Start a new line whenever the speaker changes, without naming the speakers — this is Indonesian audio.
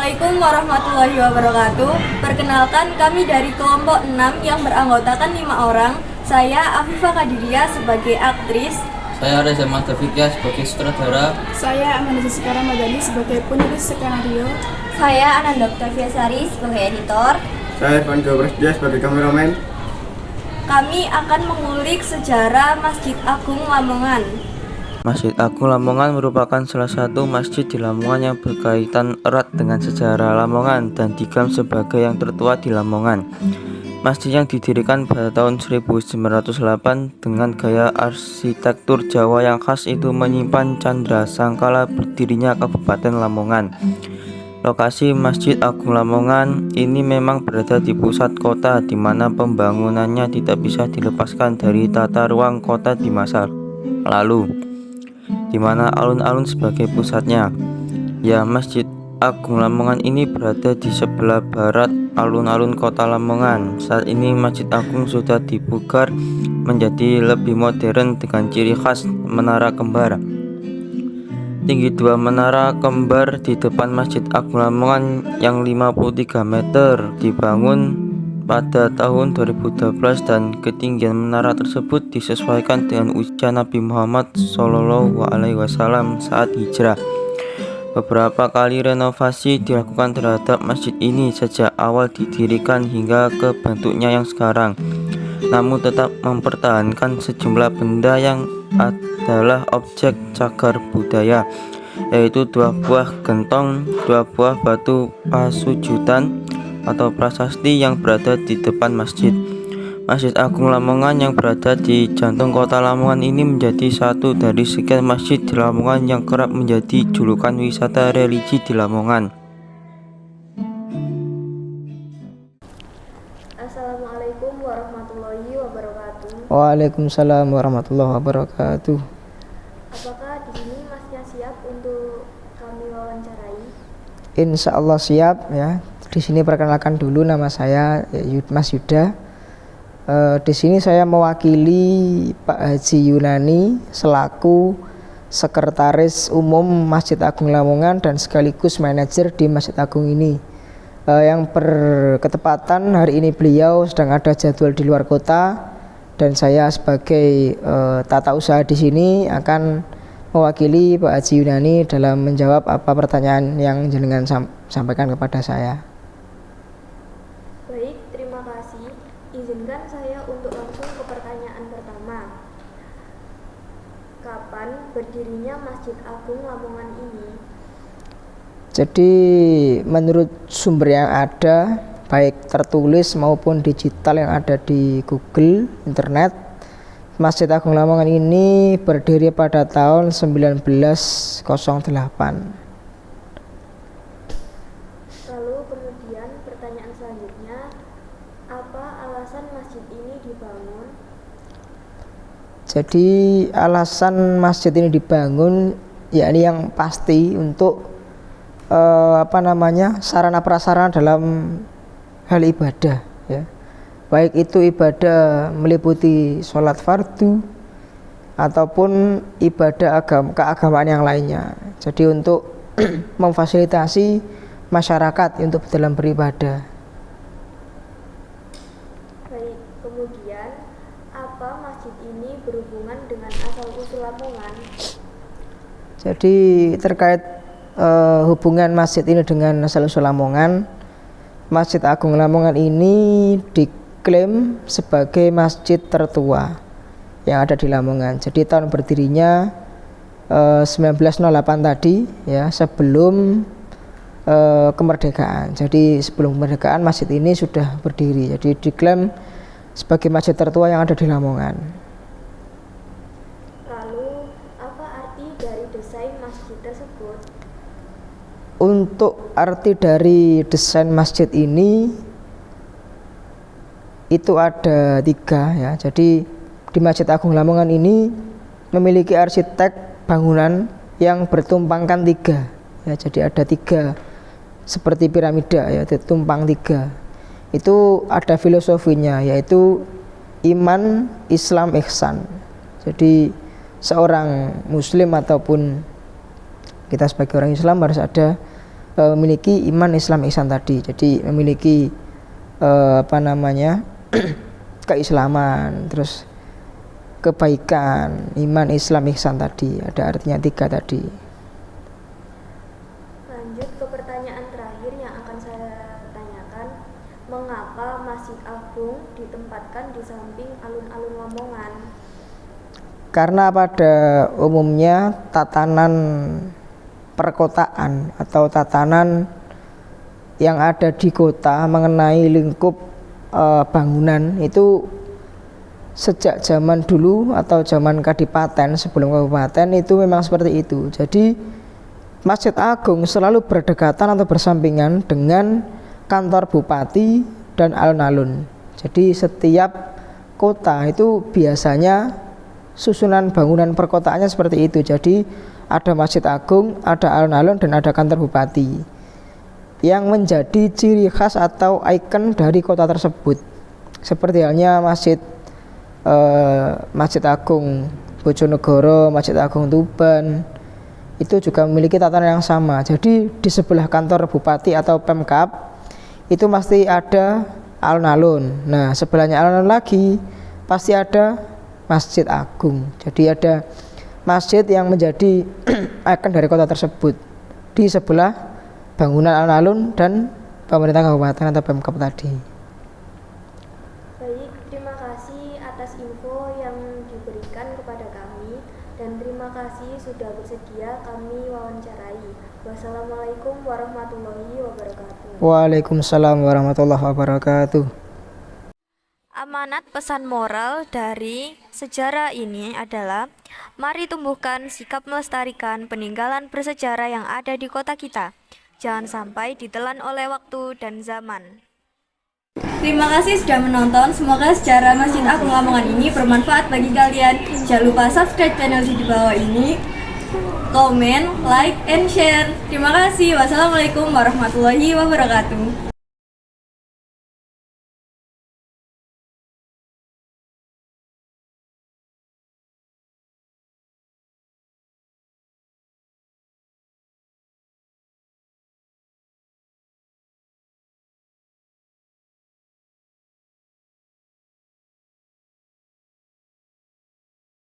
Assalamualaikum warahmatullahi wabarakatuh. Perkenalkan, kami dari kelompok 6 yang beranggotakan 5 orang. Saya Afifah Kadiria sebagai aktris.
Saya Reza Matafikia sebagai sutradara.
Saya Amanda Jessica Ramadhani sebagai penulis skenario.
Saya Ananda Octavia Sari sebagai editor.
Saya Irfan Gawresdia sebagai kameramen.
Kami akan mengulik sejarah Masjid Agung Lamongan.
Masjid Agung Lamongan merupakan salah satu masjid di Lamongan yang berkaitan erat dengan sejarah Lamongan dan diklaim sebagai yang tertua di Lamongan. Masjid yang didirikan pada tahun 1908 dengan gaya arsitektur Jawa yang khas itu menyimpan candra sangkala berdirinya Kabupaten Lamongan. Lokasi Masjid Agung Lamongan ini memang berada di pusat kota, di mana pembangunannya tidak bisa dilepaskan dari tata ruang kota di masa lalu, di mana alun-alun sebagai pusatnya. Ya, Masjid Agung Lamongan ini berada di sebelah barat alun-alun kota Lamongan. Saat ini Masjid Agung sudah dipugar menjadi lebih modern dengan ciri khas menara kembar. Tinggi 2 menara kembar di depan Masjid Agung Lamongan yang 53 meter dibangun pada tahun 2012 dan ketinggian menara tersebut disesuaikan dengan usia Nabi Muhammad SAW saat hijrah. Beberapa kali renovasi dilakukan terhadap masjid ini sejak awal didirikan hingga ke bentuknya yang sekarang, namun tetap mempertahankan sejumlah benda yang adalah objek cagar budaya, yaitu 2 buah gentong, 2 buah batu pasujudan atau prasasti yang berada di depan masjid. Masjid Agung Lamongan yang berada di jantung kota Lamongan ini menjadi satu dari sekian masjid di Lamongan yang kerap menjadi julukan wisata religi di Lamongan.
Assalamualaikum warahmatullahi wabarakatuh.
Waalaikumsalam warahmatullahi wabarakatuh.
Apakah di sini masnya siap untuk kami wawancarai?
Insya Allah siap ya. Di sini perkenalkan dulu, nama saya Mas Yuda. Di sini saya mewakili Pak Haji Yunani selaku Sekretaris Umum Masjid Agung Lamongan dan sekaligus manajer di Masjid Agung ini. Yang berketepatan hari ini beliau sedang ada jadwal di luar kota dan saya sebagai tata usaha di sini akan mewakili Pak Haji Yunani dalam menjawab apa pertanyaan yang jenengan sampaikan kepada saya.
Baik, terima kasih. Izinkan saya untuk langsung ke pertanyaan pertama. Kapan berdirinya Masjid Agung Lamongan ini?
Jadi menurut sumber yang ada, baik tertulis maupun digital yang ada di Google, internet, Masjid Agung Lamongan ini berdiri pada tahun 1908.
Lalu kemudian pertanyaan selanjutnya, apa alasan masjid ini dibangun?
Jadi alasan masjid ini dibangun yakni yang pasti untuk sarana prasarana dalam hal ibadah ya. Baik itu ibadah meliputi sholat fardu ataupun ibadah keagamaan yang lainnya. Jadi untuk memfasilitasi masyarakat untuk dalam beribadah.
Baik, kemudian apa masjid ini berhubungan dengan asal-usul Lamongan?
Jadi terkait hubungan masjid ini dengan asal-usul Lamongan, Masjid Agung Lamongan ini diklaim sebagai masjid tertua yang ada di Lamongan. Jadi tahun berdirinya 1908 tadi ya, sebelum kemerdekaan. Jadi sebelum kemerdekaan masjid ini sudah berdiri. Jadi diklaim sebagai masjid tertua yang ada di Lamongan.
Lalu apa arti dari desain masjid tersebut?
Untuk arti dari desain masjid ini itu ada 3 ya. Jadi di Masjid Agung Lamongan ini memiliki arsitek bangunan yang bertumpangkan 3 ya. Jadi ada 3 seperti piramida ya, tumpang 3. Itu ada filosofinya, yaitu iman, Islam, ihsan. Jadi seorang muslim ataupun kita sebagai orang Islam harus ada memiliki iman, Islam, ihsan tadi. Jadi memiliki keislaman, terus kebaikan, iman, Islam, ihsan tadi. Ada artinya 3 tadi.
Lanjut ke pertanyaan terakhir yang akan saya tanyakan. Mengapa Masjid Agung ditempatkan di samping alun-alun Lamongan?
Karena pada umumnya tatanan perkotaan atau tatanan yang ada di kota mengenai lingkup bangunan itu sejak zaman dulu atau zaman kadipaten sebelum kabupaten itu memang seperti itu. Jadi Masjid Agung selalu berdekatan atau bersampingan dengan kantor bupati dan alun-alun. Jadi setiap kota itu biasanya susunan bangunan perkotaannya seperti itu. Jadi ada Masjid Agung, ada alun-alun, dan ada kantor bupati yang menjadi ciri khas atau ikon dari kota tersebut. Seperti halnya Masjid Agung Bojonegoro, Masjid Agung Tuban, itu juga memiliki tatanan yang sama. Jadi di sebelah kantor bupati atau Pemkab itu pasti ada alun-alun. Nah, sebelahnya alun-alun lagi pasti ada Masjid Agung. Jadi ada masjid yang menjadi ikon dari kota tersebut di sebelah bangunan alun-alun dan pemerintah kabupaten atau Pemkab tadi.
Baik, terima kasih atas info yang diberikan kepada kami dan terima kasih sudah bersedia kami wawancarai. Wassalamualaikum warahmatullahi wabarakatuh.
Waalaikumsalam warahmatullahi wabarakatuh.
Amanat pesan moral dari sejarah ini adalah mari tumbuhkan sikap melestarikan peninggalan bersejarah yang ada di kota kita. Jangan sampai ditelan oleh waktu dan zaman. Terima kasih sudah menonton. Semoga sejarah Masjid Agung Lamongan ini bermanfaat bagi kalian. Jangan lupa subscribe channel di bawah ini, komen, like, and share. Terima kasih. Wassalamualaikum warahmatullahi wabarakatuh.